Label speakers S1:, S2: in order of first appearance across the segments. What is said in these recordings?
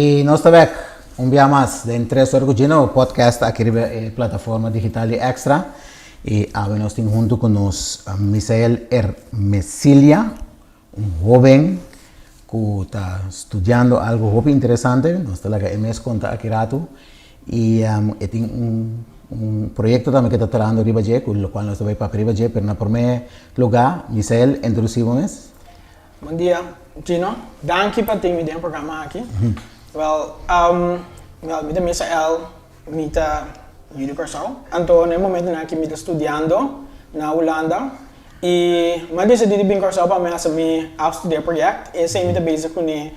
S1: E nós estamos aqui um dia mais dentro de o podcast aqui na plataforma digital Extra. E agora nós temos junto com nós Misael Ermesilia, jovem que está estudando algo muito interessante. Nós estamos aqui MS conta aqui rato. E tem projeto também que está trabalhando riba com o qual nós estamos para riba mas na primeiro lugar, Misael, introduzimos.
S2: Bom dia, Gino. Dank por ter me dado programa aqui. Well, met Misael, met jullie Corsau. Então, no momento na que me estudando na Holanda. E mas decidi vir Corsau para me assumir afstudeerproject. E zijn we bezig com ele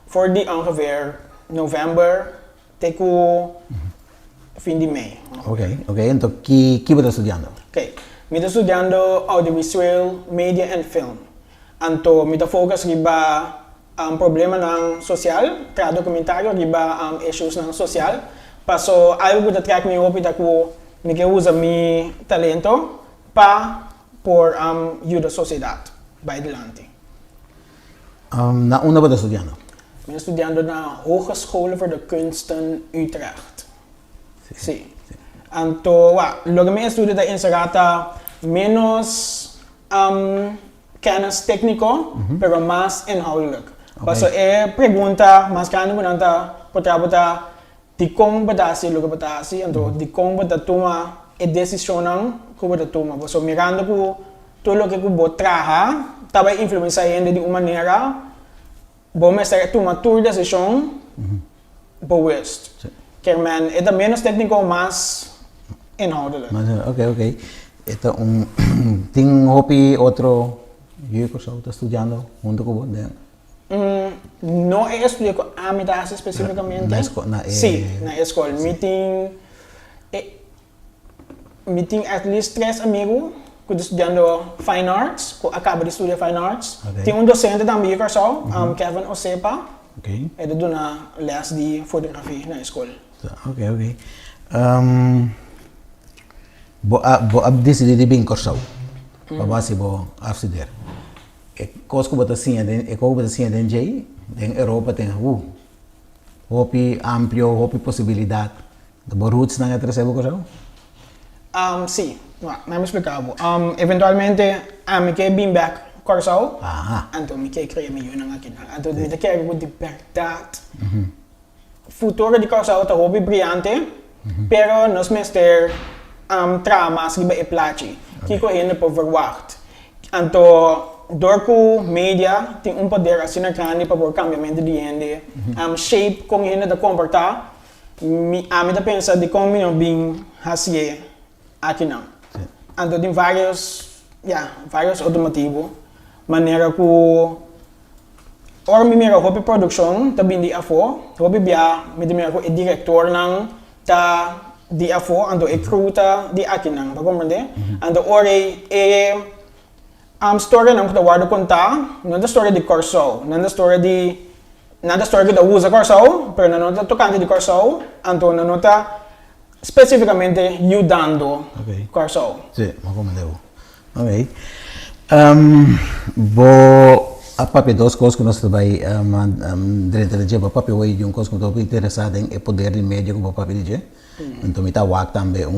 S2: voor die ongeveer november tegen fim de mei.
S1: Ok. Então, que você está estudando?
S2: Ok. Me estou estudando audiovisual, media and film. Então, me estou focus riba problema nang social, tra documentário riba issues nang social. Paso algo que track me op ita ko me que usa mi talento pa por ayuda sociedade by delante.
S1: Na una você está estudando?
S2: Me estudando na Hogeschool voor de Kunsten Utrecht. Sí. Então, lo que me estudio da Inserata menos kennis técnico, pero más inhoudelijk. Paso pergunta mas kano mo nanta potrabota di kong batasi lugar batasi, então di kong batatuma decission ko batatuma. Paso mirando ko tulo que ko botraha, taba influencia yende de uma maneira, bom mestre toma tour decisão, bewust. Kaya man, ito menos técnico, mas inhoudelijk.
S1: Ok. Ito ting hobby otro yo está estudiando junto con vos.
S2: No estudio con amitas específicamente. Sí, na escola. Meeting at least 3 amigos que estudiando Fine Arts, que acaba de estudiar Fine Arts. Tem docente também, Kevin Osepa. Ele dá na les de fotografia na escola.
S1: Ok. Bo decidi de vir Corsau. Para base bo afstudeer. Kosko bata sinha den jay, den Europa tem hopi amplio, hopi possibilidade. De roots na nga recebo Corsau?
S2: Sí, me explicavo. Eventualmente, me que been back Corsau. Então me que cria milhão na aqui. Então me que eu de verdade. Futuro de Corsau tá hobby brilhante, pero nos mester tramas que be placi. Kiko ainda por verwacht. Então door ko media tem poder assim na grande para o cambiamento de gente, shape como ainda da comportar, me da pensa de como não bem assim aqui não. Então tem vários automotivos, maneira que or me mira hobby production também de afo, hobby bia me de mira ko diretor nang ta di afo, então crew ta di aqui não, para compreender? Então ore story nang kutawardo konta, nanda story di Corsau, nanda story da usa Corsau, pero nanota tocante di Corsau, anto nanota specificamente aiutando Corsau.
S1: Sì, ma come devo. Ok. Bo a papi dos coisas que nós trabalhamos dentro da jeba, papi hoje de coisa que eu estou interessado em poder de médio com o papi de je. Então me tá wak também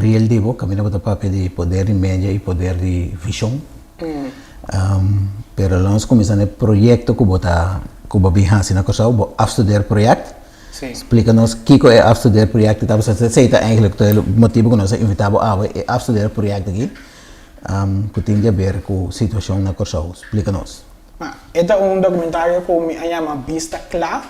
S1: real divo, camina para papi de poder de média e poder de visão. Pero nós começamos o projeto que bota que bihasi na Corsau, bo afstudeer project. Explica-nos o que é afstudeer project. Então você aceita eigenlijk o motivo que nós invitamos a afstudeer project aqui. Que tem a ver com a situação na Corsau. Explica-nos.
S2: Este é documentário que me chama Vista Clara.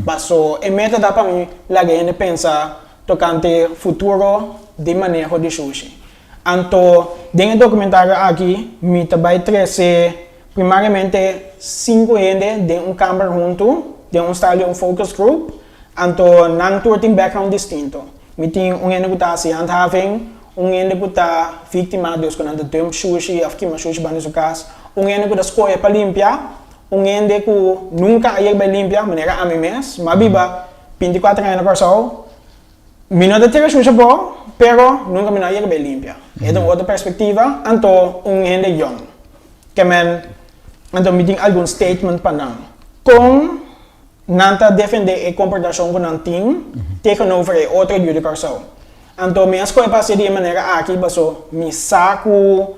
S2: Passo, e meta dá para mim, lá gente pensa tocante futuro de manejo de sushi. Então, dentro do documentário aqui, me também trazer primariamente 5 gente de câmara junto, de style focus group. Então, não tem background distinto. Me tem gente que está assim, handhaving, gente que está vítima de quando tem sushi, ou que sushi banda no caso, gente que escolhe para limpar, gente que nunca ia para limpar, maneira a mim mesmo, mas biba 24 anos na Corsau, me não tem sushi bom, pero nunca me ia para limpar. É uma outra perspectiva, então gente young, que então me tem algum statement para não. Com nanta defender a comportação com não tem tegenover a outra educação. Então, minha escolha para ser de maneira aqui, passou, me saco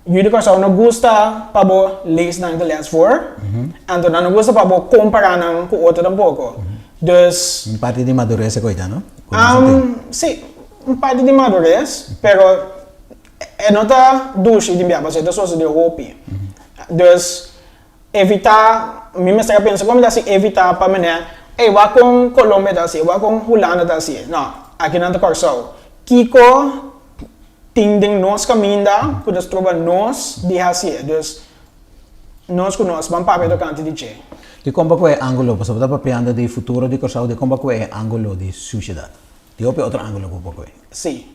S2: educação não gosta para ler na inglês for, então não gosta para comparar com outro tampouco. Dus,
S1: parte de madurez coisa, não?
S2: Sim, parte de madurez, pero não está duche de minha base, é só de roupa. Dus, evitar, me mestra pensa como dá se evitar para mim, vai com Colômbia dá se, vai com Holanda dá se. Não, aqui não está corso. Kiko tinding nós caminha, quando trova nós de assim, dus nós com nós vamos para o canto de che.
S1: De como é ângulo, você está papeando de futuro de corso, de como é ângulo de sociedade. De outro ângulo como é.
S2: Sim.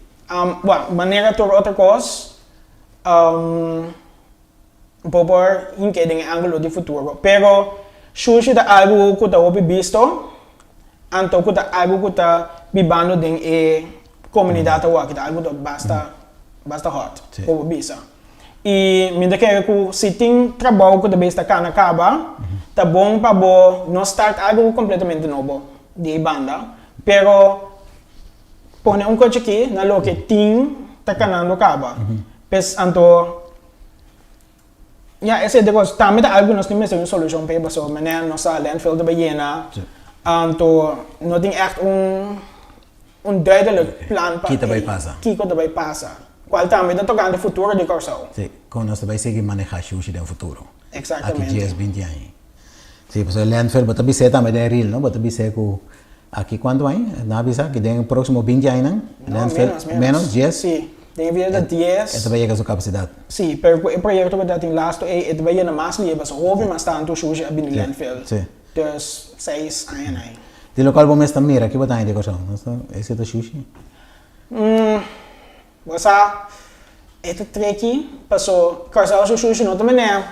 S2: Maneira de outra coisa, por incluir ângulo de futuro. Pero sushi da algo que está visto, então que está algo que está vivendo dentro da comunidade que está algo que basta hot, como bisa. E me dá que se tem trabalho que também está cá acaba, tá bom para não start algo completamente novo de banda, pero põe coisa aqui na lo que tem tá canando acaba. Pes anto esse depois também tá algo nós temos uma solução para isso, mas nossa landfill de Baiena, anto não tem echt duidelijk plan para que vai passar. Qual também está tocando o futuro de Corsão.
S1: Sim, com nós vai seguir manejar sushi no futuro.
S2: Exatamente.
S1: Aqui 10, 20 anos. Sim, porque o landfill, mas também também é real, não? Mas também sei que aqui quando vai, na visa que tem próximo 20 anos, landfill menos 10.
S2: Sim, tem vida de 10.
S1: Esta vai a sua capacidade.
S2: Sim, pero o projeto que tem lasto é vai na mais livre, só houve mais tanto sushi abin landfill.
S1: Sim.
S2: Dus 6 anos.
S1: De local bom mesmo mira, que botar de Corsão, não? Esse é sushi.
S2: Você esse trek passou Corsão sushi não também é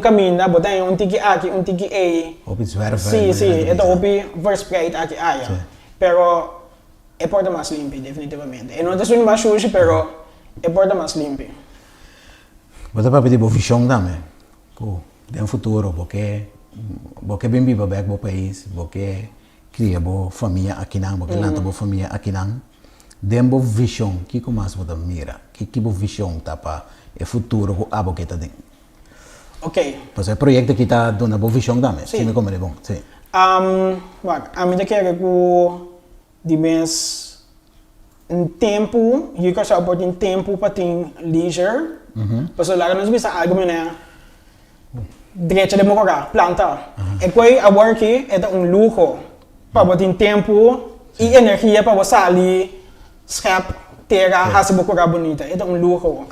S2: caminho, botar tiki aqui, tiki aí.
S1: Op iets werven.
S2: Sim, é op verspreid aqui aia. Pero é porta mais limpa, definitivamente. E não é só mais sushi, pero é porta mais limpa.
S1: Você pode pedir boa visão também, de futuro, porque bem viva bem no país, porque cria boa família aqui não, porque lanta boa família aqui não. Dembo visão, que mais você mira, que boa visão tá para o futuro que abo que tá dentro.
S2: Ok.
S1: Pois é projeto que tá dando boa visão também,
S2: sim, me
S1: como é bom, sim.
S2: A mim daqui é que de mês tempo, eu quero saber por tempo para ter leisure, porque lá nós vamos algo né, direito de morar, planta. É que a work é luxo para ter tempo e energia para você ali scrap terra, fazer morar bonita, é luxo.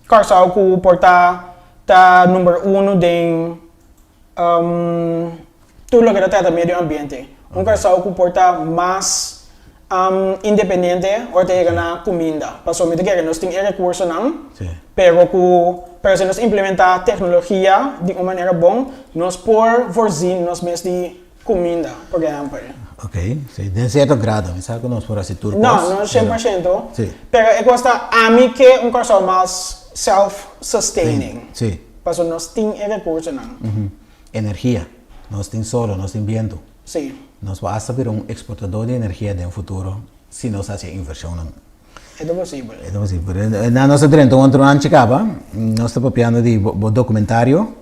S2: Corsão que porta tá número 1 de tudo que trata meio ambiente. Corsão que porta mais independente ou tem na comida. Passou me que nós temos recursos não, pero que nós implementar tecnologia de uma maneira bom, nós por voorzien nós mesmos de comida, por exemplo.
S1: Ok, sim, de certo grado, me sabe que nós por assim turcos.
S2: Não, 100%. Sim. Pero é gosta a mim que corsão mais self-sustaining.
S1: Sim.
S2: Passou nós temos recursos não.
S1: Energia, nós temos solo, nós temos vento.
S2: Sim.
S1: Nós vamos ser exportador de energia no futuro se nós fazemos inversão.
S2: É possível.
S1: É possível. Na nossa trenta, outro ano chegava, nós estamos papiando de documentário.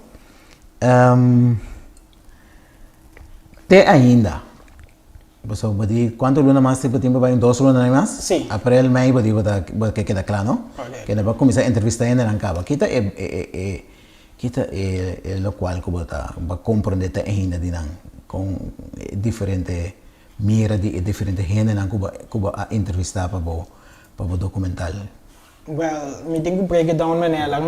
S1: Até ainda. So, quanto luna mais tempo vai 2 lunas mais?
S2: Sim.
S1: April, maio, que queda claro, não? Que nós vamos começar a entrevistar ainda não acaba. Kita é o qual que vai compreender ainda de não com diferente mira de diferente gente não que vai entrevistar para o documental.
S2: Well, me tenho que break it down maneira.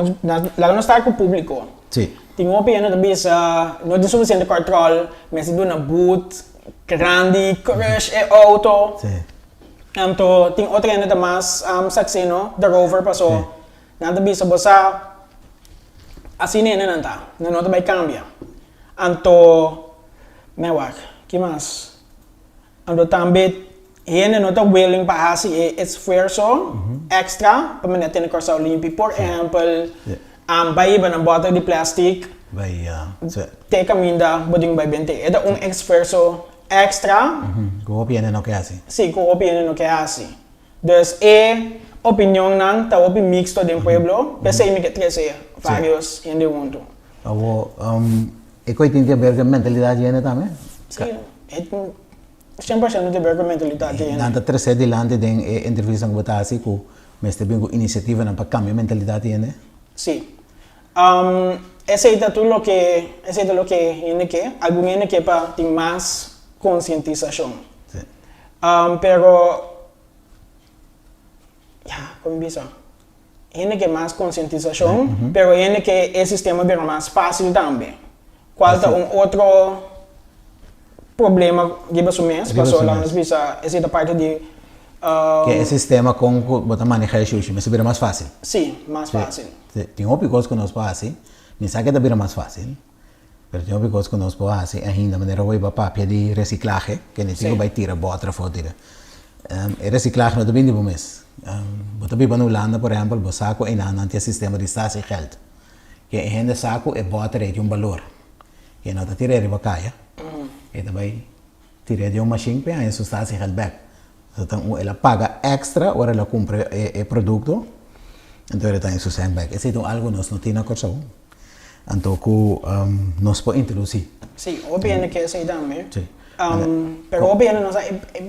S2: Lá não está com o público.
S1: Sim.
S2: Tem uma opinião também não tem suficiente controle, mas se do na boot grande, crash e auto.
S1: Sim.
S2: Então, tem outra ainda mais saxino, the rover passou. Nada bisa bosa assim nem nanta, não vai cambia. Então, mewak, que mais? Então também ele não está willing para fazer esforço extra para manter a corção limpa. Por exemplo, vai na bota de plástico
S1: Vai, sì.
S2: Te caminda boding by bente. Eda un esforço extra.
S1: Kung opinion no kaya si.
S2: Sí, com opinião no que é assim. Dus opinião não tá opi mixto do pueblo. Pensei me que treze vários em de mundo.
S1: Awo, ikaw itinti berga mentalidade yan também?
S2: Sim, é 100% de berga mentalidade.
S1: Nanta treze dilante den entrevista ko batasi ko meste bingo inisiativa na pagcambio mentalidade yan.
S2: Sí. Ese es lo que tiene que, algo tiene que para tener más concientización.
S1: Sí.
S2: Pero, ya, ¿cómo empieza? Tiene que más concientización, pero tiene que el sistema sea más fácil también. ¿Cuál es un otro problema que va a sumir? Pasó la visa, esa parte de...
S1: que el sistema con bota manejar el sushi, me se más fácil.
S2: Sí, más fácil.
S1: Tengo picos que nos pasa así. Ni sabe que también es más fácil, pero yo vi cosas que nos puedo hacer ainda manera voy para papel de reciclaje que ni tengo para tirar botra foto. El reciclaje no te viene por mes. Vos también en Holanda, por ejemplo, vos saco en el sistema de estación geld. Que en el saco es botra de un valor. Que no te tira de bacaya. Y también tira de un machine para en su estación geld back. Entonces, ella paga extra o ella compra el producto. Entonces, está en su sandbag. Es algo no tiene cosa. Entonces, nos puede introducir.
S2: Sí, obviamente que se también.
S1: Sí.
S2: Pero obviamente nos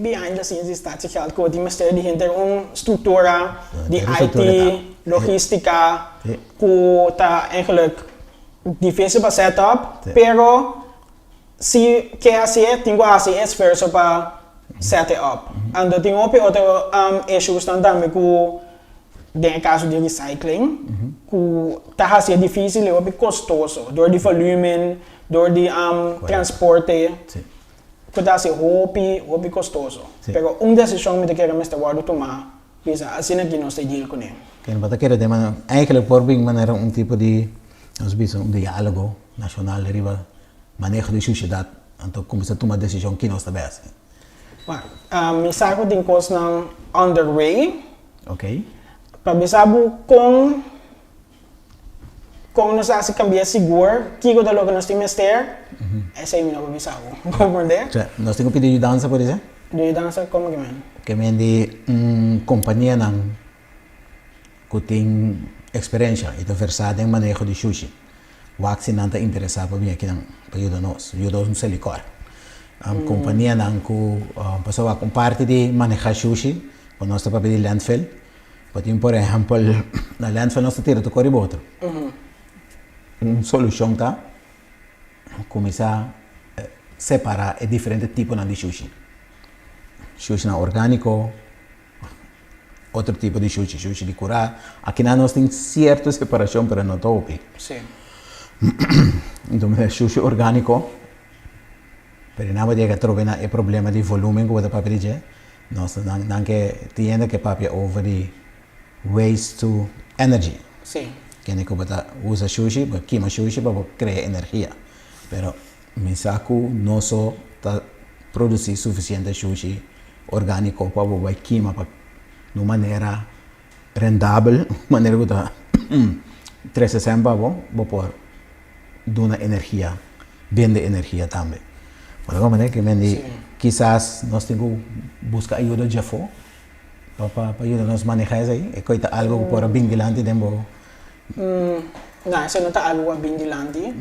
S2: behind the scenes está geld que die mester die hinter una estructura die IT, logística, que está eigenlijk difícil para setup, pero si que así tengo así esfuerzo para set it up. Entonces tengo otro issues también que den caso de recycling, que está assim difícil e é custoso, door die volume, door die transporte, que está assim hobby custoso. Pero uma decisão que quero mestre guardo tomar, pisa assim aqui nós deal com ele.
S1: Que não pode querer de maneira, eigenlijk por bem maneira tipo de, nós vimos diálogo nacional riba manejo de sociedade, então começa a tomar decisão que nós também assim.
S2: Me saco de coisas não underway.
S1: Ok.
S2: Pabisabu kung nós assim cambiar seguro, que o da logo nós temos ter, essa aí não pabisabu, compreender?
S1: Nós temos pedido de dança por exemplo?
S2: De dança como que men?
S1: Que men de companhia não que tem experiência e versada em manejo de sushi. O axi não está interessado para vir aqui não, para ajudar nós, ajudar silicor. Companhia não que passou a parte de manejar sushi, quando nós está para pedir landfill. Por exemplo, na landfill nós tira do corriboto. Uma solução tá começar a separar diferentes tipos de sushi. Sushi orgânico, outro tipo de sushi de curar. Aqui nós temos certa separação para não tope.
S2: Sim.
S1: Então, sushi orgânico, pero nada de que trove o problema de volume que você pode dizer. Nós não que tiende que papia over de waste to energy.
S2: Sim.
S1: Que nem que você usa sushi, você queima sushi para criar energia. Pero me saco não só tá produzir suficiente sushi orgânico para você queima para de maneira rentável, maneira que tá 360 para você dar energia, vender energia também. Por alguma maneira que me quizás nós temos que buscar ajuda de fora para ajudar nos manejar isso aí. É coisa algo para bem dilante tempo.
S2: Não, isso não está algo bem dilante.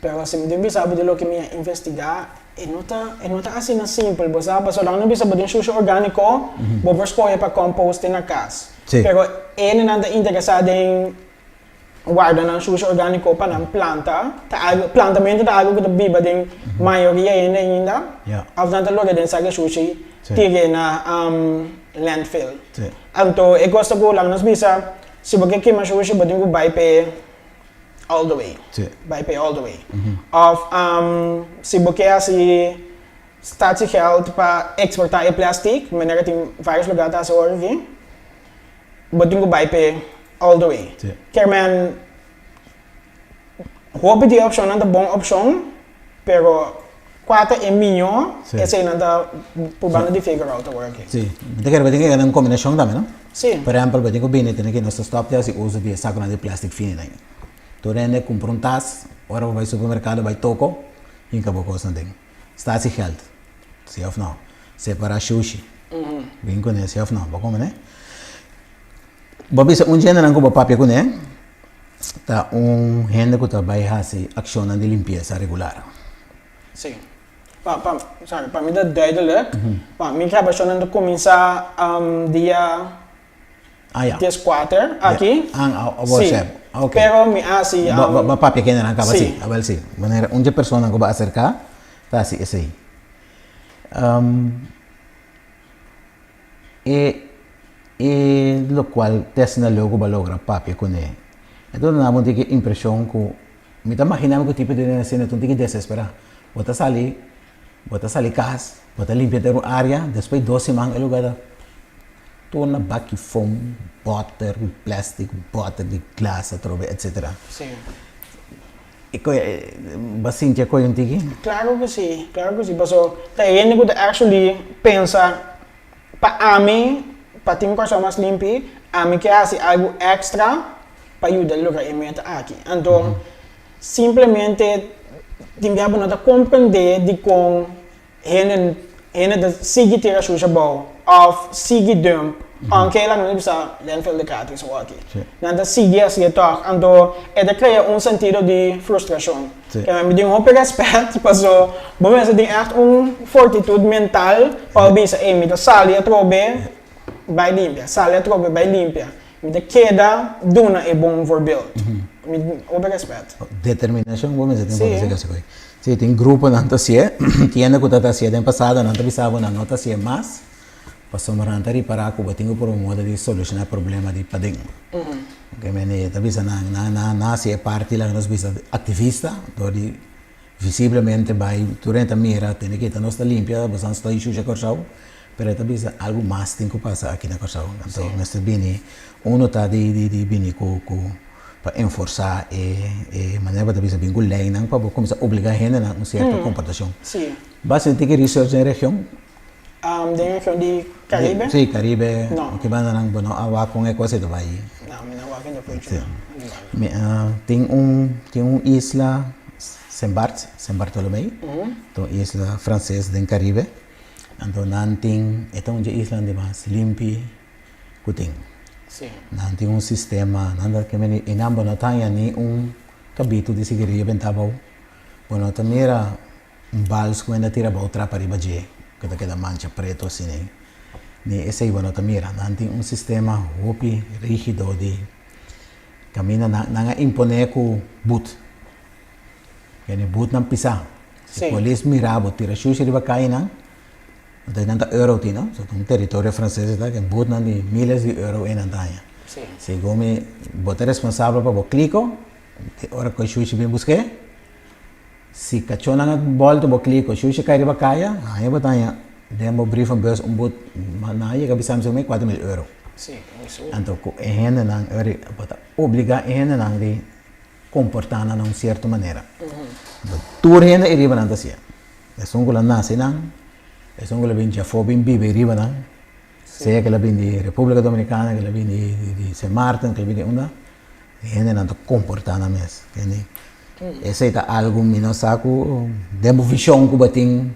S2: Mas se me deve saber de lo que me investigar, não está assim simples. Você sabe, só não bisa de sushi orgânico, você escolhe para compost na casa. Mas ele não está interessado em guardar um sushi orgânico para uma planta. Plantamento é algo que a biba de maioria ainda. Portanto, logo de sair sushi, tira na landfill. Então, eu gosto de lá nas bisa, se você queima sushi, você tem que buy pay all the way. Buy pay all the way. Of se você assim está se geld para exportar o plástico, maneira tem vários lugares a ser origem, você tem que buy pay all the way. Quer man, hoop die option não é boa opção, pero 4 é melhor, essa aí não é problema de figure out a work.
S1: Sim, mas quer dizer que é uma combinação também, não?
S2: Sim.
S1: Por exemplo, você tem que bem entender que nós stop de uso de saco de plástico fino ainda. Tu rende, compra um tas, ora vai ao supermercado, vai toco, e acabou com isso. Está assim geld. Sim ou não? Separar sushi. Bem com esse, sim ou não? Vou comer, né? Babisa, gênero não como papel com né? Tá gente que trabalha assim, ação de limpeza regular.
S2: Sim. Para mim, é duidelijk. Para mim, acaba achando que começa dia 4 aqui.
S1: Sim. Okay.
S2: Pero me assim...
S1: Papel que não acaba assim.
S2: Sim.
S1: Agora sim. Maneira, onde a pessoa que vai acercar, tá assim, esse aí. E lo qual testa logo vai lograr papel com ele. Então, não tem que impressão que me está imaginando que o tipo de cena tu tem que desesperar. Bota sali casa, bota limpar a área, depois 2 semanas o lugar torna baki foam, butter, plástico, butter de glass, etc.
S2: Sim.
S1: E bastante coisa não tem?
S2: Claro que sim. Porque tem gente que actually pensa para mim, para ter uma coisa mais limpa, a mim quer fazer algo extra para ajudar o lugar aqui. Então, simplesmente tem que compreender de como gente seguir ter a sua boa, ou seguir dump, aunque ela não precisa landfill de gratis ou aqui. Não seguir assim toch, então é cria sentido de frustração. Que me deu respeito, porque bom mensen tem echt fortitude mental para pensar, me da sali a trobe bij limpia, sali a trobe bij limpia. Me da queda duna é bom voorbeeld. Me respeito.
S1: Determinação, vamos dizer, tem que fazer. Sim, tem grupo não tasia, tinha que estar tasia no passado, não pensava não tasia mais, passou maranta ri para que batinho por modo de solucionar problema de pading. Que me ne tabisa na se parte lá nós bisa ativista, dori visivelmente vai durante a mira tem que estar nossa limpia, bastante está isso já cortado, pero tabisa algo mais tem que passar aqui na cortado. Então, neste bini, tá de bini com para enforçar maneira de bem com lei não para começar a obrigar a gente a uma certa comportação.
S2: Sim.
S1: Basta ter que research na região.
S2: Da região de Caribe?
S1: Sim, Caribe.
S2: Não.
S1: Que vai não bueno a com é coisa do vai.
S2: Não, não vai ainda foi.
S1: Tem isla Saint Bartolomé. Então isla francesa do Caribe. Então não tem onde isla de mais limpi que
S2: Sim.
S1: Não tem sistema, nada que me inamba não tem nem cabito de seguir bentabo. Bueno, também era vals que ainda tira outra para baje, que queda mancha preto assim. Nem esse aí bueno também era, não tem sistema hopi rígido de camina não imponer com boot. Que nem boot não pisa. Se polis mirabo tira xuxa de bacai não. Tem tanta euro tino, so um território francês tá que boot não de milhares de euro em antanha.
S2: Sim.
S1: Se come botar responsável para o clico, hora que o xuxa vem buscar. Se cachona na volta o clico, xuxa cai de bacaia, aí botanha demo brief bus boot na aí que bisam se me 4.000 euro.
S2: Sim, isso.
S1: Então a gente não obriga a gente não de comportar de uma certa maneira. Tudo gente é riba não tá assim. É só que lá nasce não. É um que vem de Afobim, vive riba, não? Seja que vem de República Dominicana, que vem de Saint Martin, que vem de uma, a gente não está comportando mesmo. Esse é algo menos saco, demo visão que batem.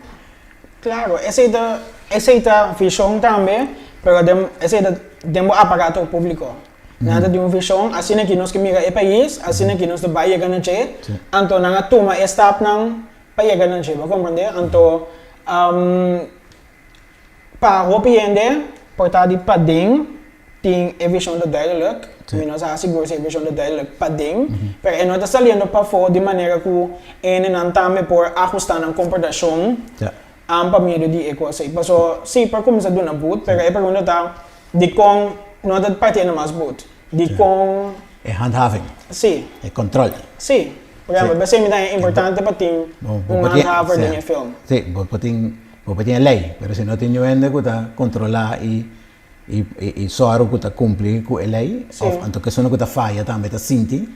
S2: Claro, esse é a visão também, mas esse é demo aparato público. Nada de uma visão, assim que nós que mira o país, assim que nós de Bahia ganha che, então nós toma staff não Bahia ganha che, vai compreender? Então para compreender, portanto, pading tem a visão de duidelijk, nós asseguramos a visão de duidelijk pading, mas nós está saliendo para fora de maneira que ele não também por ajustar a comportação para meio de equação. Porque sim, para começar a dar boot, mas a pergunta está de como nós partimos mais boot, de como
S1: é handhaving,
S2: sim,
S1: é controle.
S2: Sim, porque é importante para ter handhaver de filme.
S1: Sim, porque tem lei, mas se não tem ninguém que está controlar e só que está cumprir com a lei, então que só que está falha também está senti,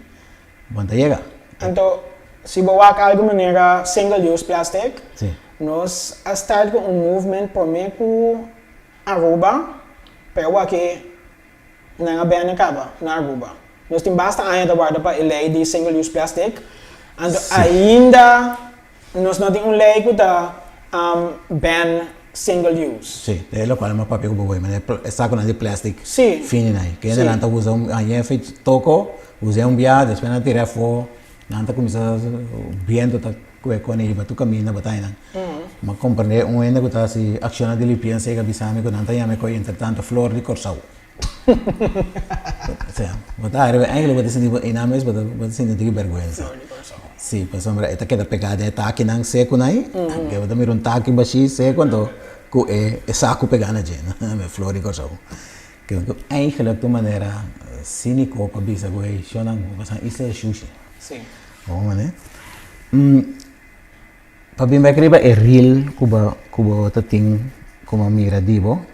S1: quando chega.
S2: Então, se você há alguma maneira single use plastic, nós start com movimento por meio com Aruba, pero aqui não é bem acaba na Aruba. nós tem basta ainda guarda para lei de single use plastic. Então ainda nós não tem lei que tá ban single use.
S1: Sim, é o qual é uma papel que eu mas é saco de plástico.
S2: Sim.
S1: Fino né. Que ainda não usa aí feito toco, usa biado, depois não tira fo, não começa viento tá com ele, tu caminha bataina. Mas compreender ainda que tá se aciona de limpeza que bisame que não tá yame com entretanto flor de corsau. Sim, botar ainda vou decidir inames, vou decidir de vergonha. Sim, por exemplo, esta queda pegada é tá aqui não seco aí, que vou dar um taque baixo seco quando é saco pegar na gente, me flor de corsau. Que eigenlijk de maneira cínico para bisa que é chonang, mas isso é sushi.
S2: Sim.
S1: Oh, né? Para bem escrever é real cuba tating como mira dibo,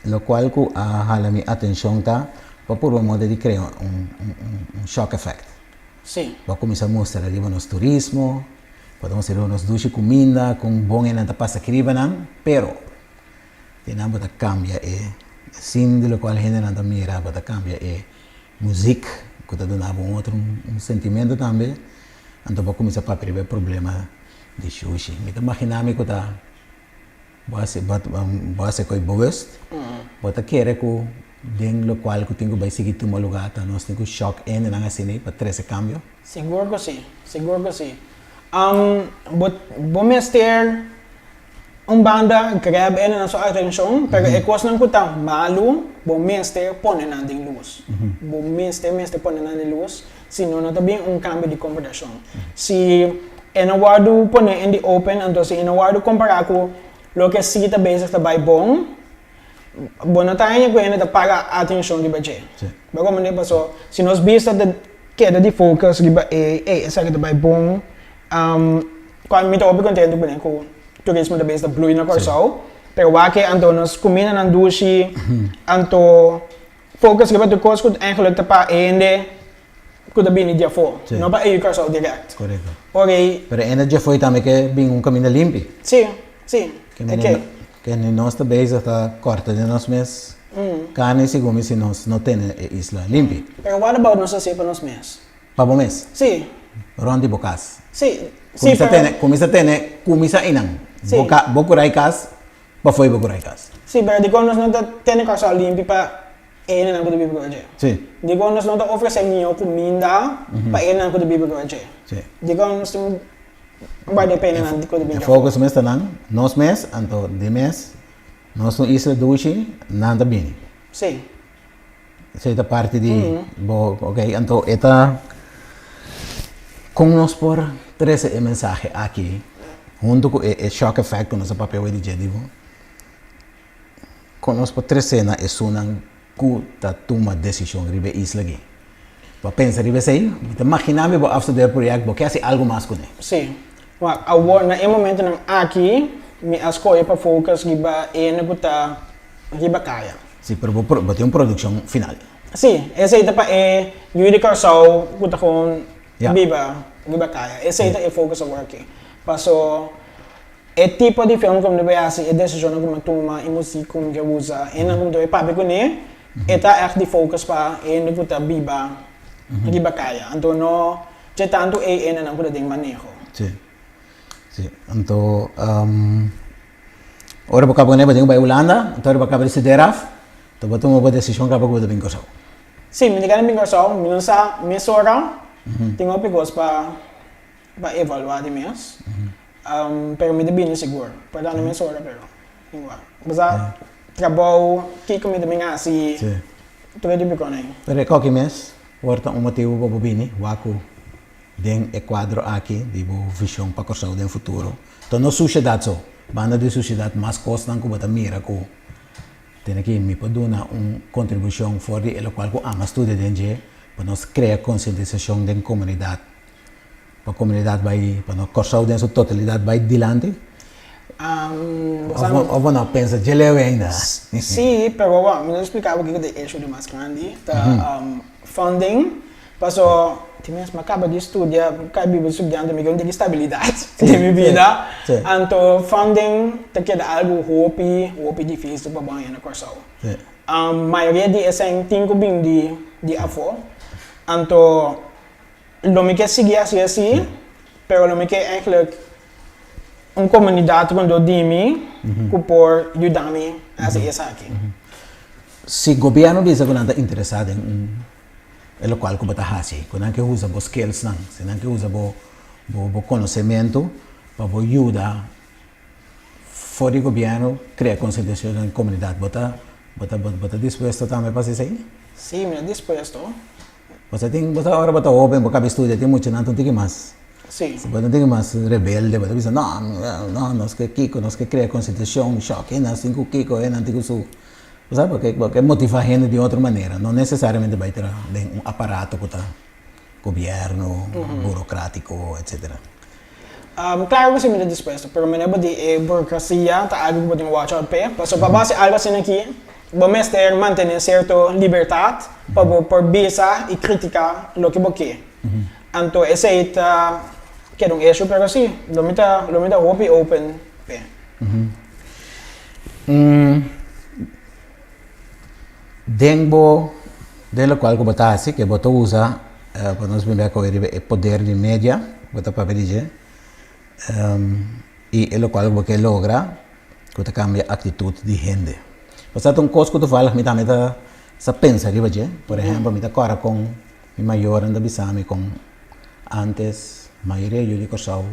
S1: lo qual cu a hala mi atenção tá para por um modo de criar shock effect.
S2: Sim.
S1: Para começar a mostrar ali nos turismo, podemos ir nos duche comida com bom e nada passa escrever não, pero tenamos que cambiar sim de lo qual gente nada mira para cambiar música que está dando outro sentimento também, então para começar a perceber problema de sushi. Me imaginar-me que está base com boas, bota querer que dentro do qual que tenho vai seguir tuma lugar, tá nós temos choque ainda não assim para trazer cambio.
S2: Seguro que sim. Bom mestre banda grab na sua atenção, pero é coisa não custa malu, bom mestre põe na de luz. Bom mestre põe na de luz, senão não também cambio de comportação. Se é no guardo põe em the open, então se no guardo comparar com lo que se está bem está bom, bom não tá ainda que ainda paga atenção de budget. Mas como nem passou, se nós vista de queda de focus, riba essa que está bom, quando me tô bem contente com turismo da base da Blue na Corsau, pero aqui então nós comida na dushi, então focus riba de coisas que eigenlijk tá para ainda que da bem dia for, não para ir Corsau direto.
S1: Correto.
S2: Ok.
S1: Pero ainda já foi também que bem caminho limpo.
S2: Sim.
S1: Que nossa base está corta de nós mesmos. Carne segundo se nós não tem isla limpa.
S2: Pero what about nós assim para nós mesmos?
S1: Para bom mês?
S2: Sim.
S1: Ronde bocas.
S2: Sim.
S1: Começa inang. Bocurai cas, para foi bocurai cas.
S2: Sim, pero di nós não tem Corsau limpo para ele não pode viver com a gente.
S1: Sim.
S2: Di nós não oferecer minha comida para ele não pode viver com a gente.
S1: Sim.
S2: Di nós vai depender na de
S1: o foco mês tanang, nós mês, anto de mês, nós no isla dushi, nada bem.
S2: Sim.
S1: Essa é a parte de, ok, então esta, com nós por trazer a mensagem aqui, junto com o shock effect, com nosso papel de jedivo, com nós por trazer na esunang que tá toma decisão ribe isla aqui. Para pensar ribe sei, imaginar-me vou after o projeto, vou querer algo mais com ele.
S2: Sim. Agora, na momento aqui, me escolhe para focus riba ene buta riba kaya.
S1: Sim, pero vou ter uma produção final.
S2: Sim, essa aí tá é Yuri Corsau buta com riba kaya. Essa aí é focus agora aqui. Passo é tipo de filme como deve assim, é decisão como toma, e música como que usa, e não como deve papi com ele, é tá echt de focus para ene buta riba kaya. Então não, já tanto é ene não pode ter manejo.
S1: Sim. Sim, então, ora para cá para Holanda, então ora para cá para Sideraf, então vou tomar uma decisão para poder vir Corsau.
S2: Sim, me diga na Corsau, me não sa mesora, tenho opiniões para evaluar de mês, pero me debino seguro, para dar na mesora pero, igual. Mas trabalho que comida me assim, tudo de bicona aí.
S1: Pero qualquer mês, porta motivo para bobini, waku. Den quadro aqui de visão para Corsau do futuro. Então, não sociedade só, banda de sociedade mais custa que bota mira que tem que me pode dar contribuição for de lo qual ama estuda dentro para nós criar conscientização da comunidade. Para a comunidade vai, para nós Corsau dentro sua totalidade vai adiante. Ou não pensa de leu ainda?
S2: Sim, pero me não explicava o que é eixo de mais grande, funding. Passou, tinha acaba de estudar, acabei estudando me de estabilidade de minha vida. Então, funding, te queda algo hope difícil para banhar na Corsau. A maioria de essa tem que vir de afo. Anto, lo me que sigue así, pero lo me que eigenlijk een comunidade quando dimi, que por ajudar-me a fazer isso aqui.
S1: Se o governo bisa que não está interessado em o qual que está fazendo, que não que usa os skills não, se não que usa o conhecimento para ajudar fora do governo criar consciência na comunidade, bota disposto também para isso aí?
S2: Sim, me disposto.
S1: Você tem agora bota open, bota estudar, tem muito não tem que mais.
S2: Sim.
S1: Se você tem mais rebelde, você pensa não, nós que Kiko, nós que criar consciência, choque, nós tem que Kiko, não tem que su. Sabe, porque motiva a gente de outra maneira, não necessariamente vai ter um aparato que está governo, burocrático, etc.
S2: Claro que sim, me disposto, pero me lembro de burocracia, tá algo que eu watch out pé, para para base algo assim aqui, vamos ter manter certa liberdade para por pensar e criticar o que você. Então esse é que é issue, pero sim, lo me tá open pé.
S1: Dentro do qual que você assim, que você usa para nós ver o poder de mídia, você para dizer, e o qual você logra, que você cambia a atitude de gente. Você tem coisa que você fala, me também está pensando, por exemplo, me está agora com o maior anda bisame com antes, maioria eu digo só,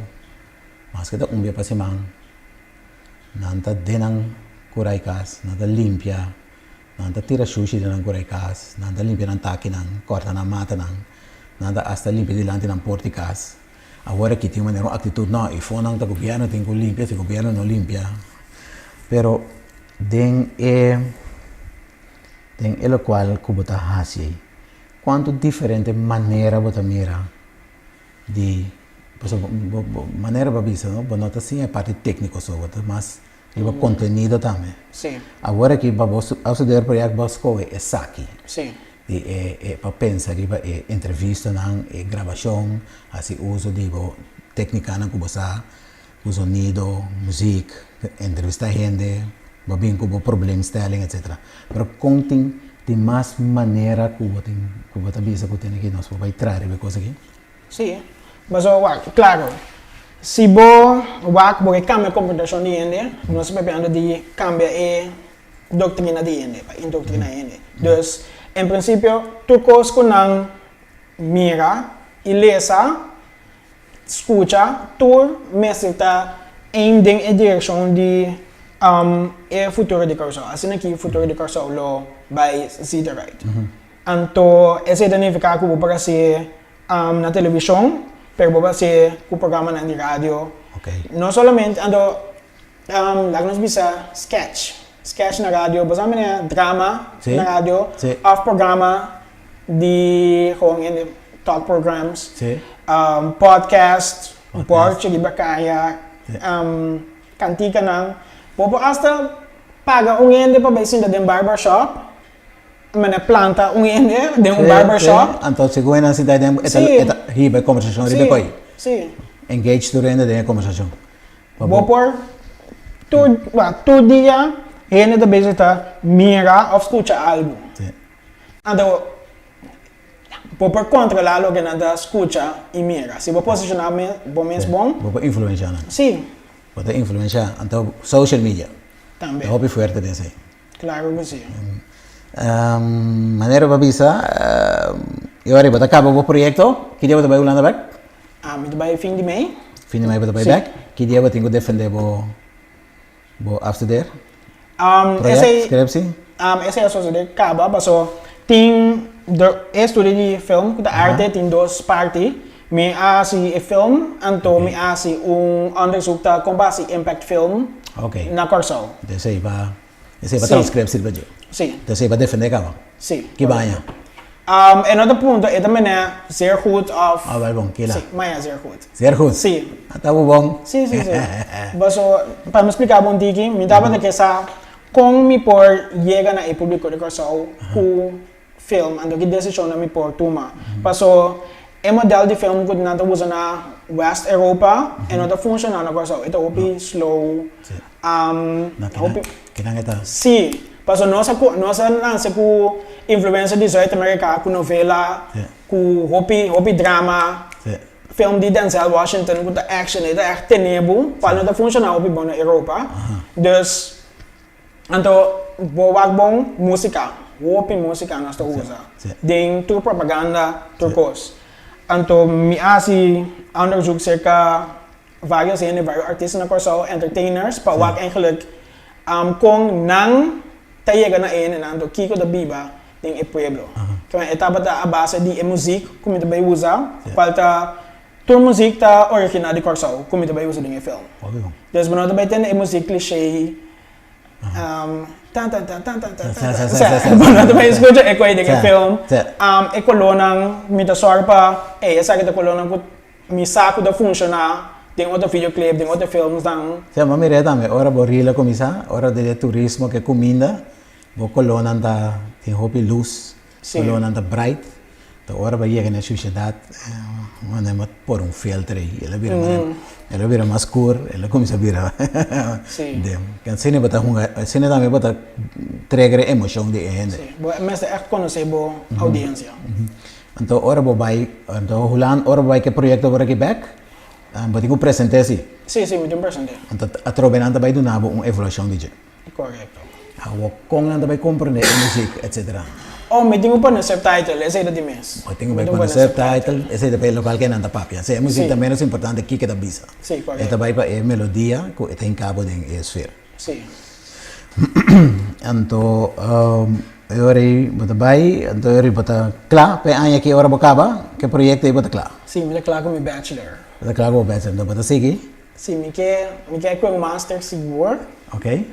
S1: mas que está dia para semana, não está denang curai cas, não está limpia. Nanda tira sushi dan kurai kas, nanda limpia nan taki nan, corta nan mata nan, nanda hasta limpia delante nan porti kas. Agora que tem uma atitude, não, e foi não tá governo tem que limpia, se o governo não limpia. Pero den o qual que bota hasi, quanto diferente maneira bota mira de, maneira para bisa, não, bota nota assim é parte técnica só, mas o conteúdo também.
S2: Sim.
S1: Agora que vamos estudar para a escola é saque.
S2: Sim.
S1: Para pensar em entrevista, gravação, assim uso de técnica na cubosa, o sonido, música, entrevistar gente, babin cubo problem styling, etc. Pero contem de mais maneira que você bisa que tem que nós vai trazer a coisa aqui.
S2: Sim. Mas claro. Se você cambia a comportação de gente, nós precisamos de cambiar a doutrina de gente, para indoctrinar gente. Então, em princípio, tu coisa que não mira e lesa, escuta, tu mesmo está indo em direção de futuro de corso. Assim aqui, o futuro de corso vai se dar right. Então, esse significa que você ser na televisão, pero vou fazer o programa na rádio.
S1: Okay.
S2: Não somente ando lá nós bisa sketch na rádio, basicamente drama na rádio, off programa de gewoon talk programs, podcast, porche de bacaya, cantica nang, popo hasta paga ende para besinda de barbershop. Mana planta ende de barbershop.
S1: Então, se você não se dá tempo, riba conversação, riba coi.
S2: Sim.
S1: Engage durante a conversação.
S2: Por todo dia, ele da visita mira ou escuta algo. Então, por controlar o que nada escuta e mira. Se você posicionar bom,
S1: você influenciar.
S2: Sim.
S1: Você influenciar. Então, social media.
S2: Também.
S1: Hobby forte desse aí.
S2: Claro que sim.
S1: Maneira para bisa, eu agora acaba o projeto, que dia você vai ulanda back?
S2: Me vai fim de mês.
S1: Fim de mês você vai back? Que dia você tem que defender o after escreve-se?
S2: Esse é a sua de acaba, mas tem estudo de filme, da arte tem duas partes. Me assim film, então me assim onderzoek da com base impact film.
S1: Okay.
S2: Na corso.
S1: Desse aí vai transcrever-se para
S2: Sim.
S1: Desse aí vai defender acaba?
S2: Sim.
S1: Que banha?
S2: En outro ponto, é também zeer goed of...
S1: Vai bom, que lá?
S2: Sim, mas é zeer goed.
S1: Zeer goed?
S2: Sim.
S1: Tá bom?
S2: Sim. Mas para me explicar um pouquinho, me dava de que como me por chega na público de corso, o filme, ando que decisão me por tomar. Passo é modelo de filme que nada usa na West Europa, e não funciona na corso. Então, slow.
S1: Que não é tá?
S2: Sim. Paso nós lança com influência de Zuid Amerika, com novela, com hopi drama, film de Denzel Washington, com action, é echt tenebo, para não funcionar hopi bom na Europa. Dus, então, bom música, hopi música nós usa. Den tour propaganda, turcos. Então, me asi onderzoek circa vários artistas na Corsao, entertainers, para wak eigenlijk kung nang tayaga na en ando Kiko da Biba ding e pueblo. Kaya etapa ta a base di muziek kumita bay usa, falta tour muziek ta original di Corsao kumita bay usa ding e film. Dus benota bay ten e muziek cliché benota bay escucha e kway ding e film. E kolonang mita sorpa esa kita kolonang kut misako da funciona tem outro videoclip, tem outros filmes dan.
S1: Se ma mi reda me ora borrila comisa, ora de turismo que comida, bo colona anda tem hopi luz, colona anda bright. Então ora vai chegar na sociedade, mano é por filtro aí, ela vira mais cor, ela começa a virar. Sim. Kan cine bota cine também bota entregar emoção de gente.
S2: Sim. Mas é conhecer boa audiência.
S1: Então ora vai, então Hulan ora vai que projeto por aqui back. Mas eu presente assim.
S2: Sim, sim, muito presente.
S1: Então, a trobenante também do nabo uma evolução de jeito.
S2: Correto.
S1: O com também compreender a música, etc.
S2: Oh, me tenho para subtitle, esse é de mês.
S1: Eu tenho para subtitle, esse é de local que não está papia. Se a música também é importante aqui que da bisa.
S2: Sim, correto.
S1: Esta vai para a melodia que está em cabo da esfera.
S2: Sim.
S1: Então, eu aí bota vai, então eu bota claro, pe anya que ora bocaba, que projeto aí bota claro.
S2: Sim, me claro com meu bachelor.
S1: Bota claro com o bachelor, então bota seguir.
S2: Sim, me quer com master seguro.
S1: Ok.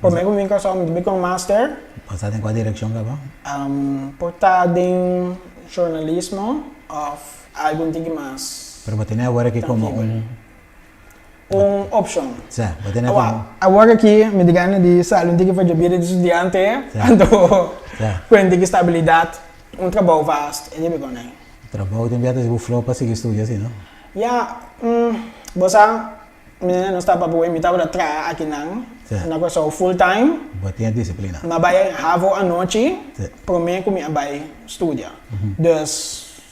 S2: Por mim comigo só me com master.
S1: Passar em qual direção caba?
S2: Portado em jornalismo of algum tipo mais.
S1: Pero botar agora aqui como
S2: option.
S1: Sim, botar como.
S2: Agora aqui me digam de salão de que foi de vida de estudante, então com estabilidade, trabalho vasto, e de bem.
S1: Trabalho tem viadas de flow para seguir estudo assim, não?
S2: Você menina não está para boa, me estava atrás aqui não, na coisa full time.
S1: Botinha disciplina.
S2: Mas vai have a noite, para mim como vai estudar. Dus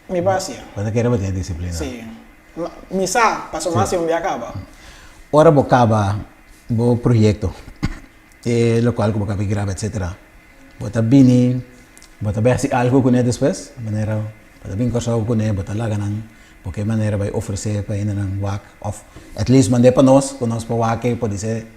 S2: me passa.
S1: Você quer botinha disciplina?
S2: Sim. Misa, passou mais um dia acaba.
S1: Ora bocaba bo projeto, local como cabe grava etc. Bota bini, bota bem algo com ele depois, maneira, bota bem coisa com ele, bota lá ganhando. Porque maneira vai oferecer para ainda não WAC of at least mandar para nós para WAC pode ser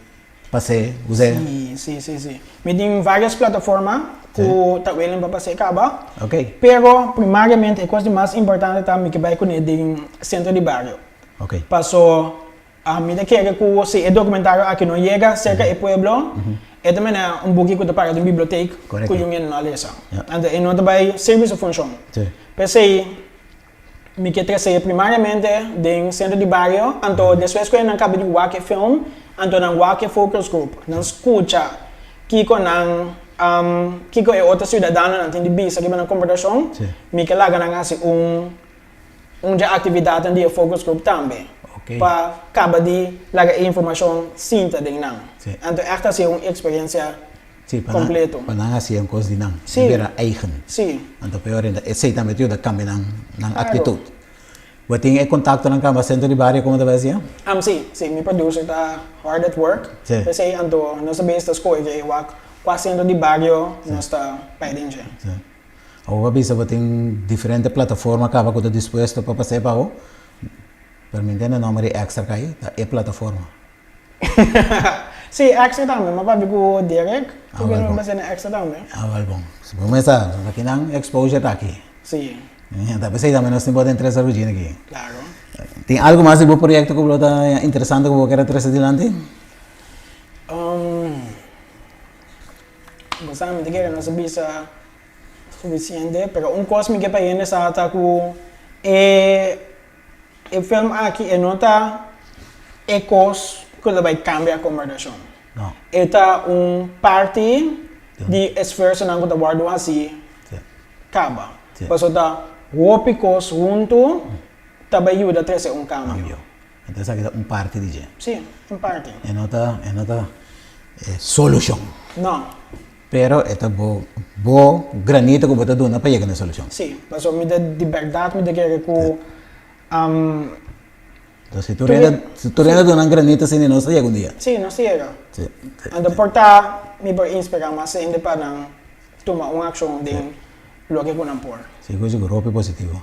S1: passei usar.
S2: Sim. Me tem várias plataformas que tá willing para passar acaba.
S1: Ok.
S2: Pero primariamente a coisa mais importante também que vai com ele centro de barrio.
S1: Ok.
S2: Passou a medida que se é documentário aqui não chega cerca do pueblo. É também pouquinho que para a biblioteca que eu não analiso. Então não também serviço funciona. Pensei me quer trazer primariamente do centro de barrio, então depois que eu não acabo de WAC film, então não WAC focus group, não escuta Kiko é outra cidadã não tem de bisa que na computação, me quer lá ganhar assim atividade de focus group também, para acabar de largar informação cinta de não, então esta é uma experiência completo.
S1: Para não assim uma coisa de não,
S2: era
S1: eigen.
S2: Sim.
S1: Então pior ainda, esse também tem o cambio na atitude. Você tem contato com o centro de barrio como deve ser?
S2: Sim, meu producer está hard at work. Pensei então nós também estamos com o centro de barrio nós está pedindo.
S1: Ou a bisa você tem diferentes plataformas que você está disposto para passar para o? Permitindo o nome extra aí, é plataforma.
S2: Sim, extra também, mas para o direct, porque não vai ser extra também.
S1: Bom. Vamos começar, aqui não exposure aqui.
S2: Sim.
S1: Então, pensei também nós temos que interessar o dinheiro aqui.
S2: Claro.
S1: Tem algo mais do projeto que está interessante que você quer trazer adiante?
S2: Bastante que não sabia suficiente, mas coisa que para ele está que o filme aqui é nota ecos que vai cambiar a conversação. Esta parte de esforço não que guardo assim acaba. Pasota Wopicos junto também ajuda a trazer cambio.
S1: Então, essa é parte de gente.
S2: Sim, parte.
S1: É nota solución.
S2: No.
S1: Pero esta bo granito que bota duna para llegar a la solución.
S2: Sí, paso mi de verdad mi de que
S1: Entonces, si tú eres una granito sin no se llega un día.
S2: sí, no llega.
S1: Sí.
S2: Ando porta mi por inspirar más independent toma una acción de lo que con por.
S1: Sí, coisa que roupa positivo.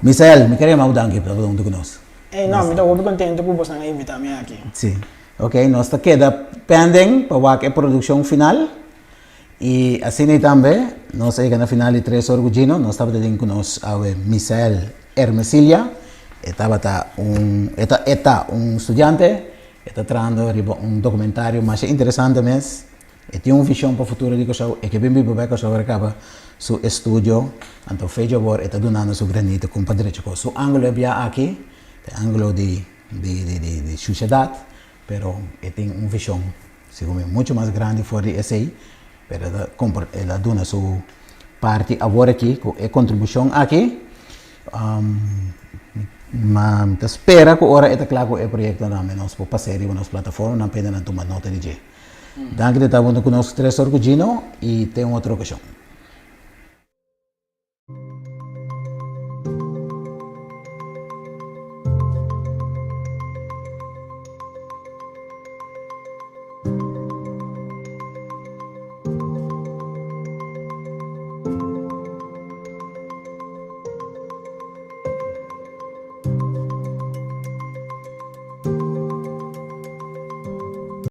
S1: Misael, me queria mau danke para todo mundo que nós.
S2: No, me estou muito contente por você invitar-me aqui.
S1: Sim. Ok, nós está queda pending para a produção final. E assim também, nós chegamos na final de 3 orgulhos, nós estamos tendo com nós a Misael Hermesilia. Estava um estudante, está trazendo um documentário mais interessante mesmo. E tem uma visão para o futuro de coisa, e que bem bem bem coisa acaba seu estúdio, então fez agora está dando seu granito com padre com seu ângulo é aqui, o ângulo de sociedade, pero tem uma visão, segundo muito mais grande fora de esse aí, pero ela dona sua parte agora aqui, com a contribuição aqui, mas espera que agora está claro que o projeto não é nosso parceiro, nossa plataforma, não pode não tomar nota de Danke, que está conosco 3 orgulhos e tem outra ocasião.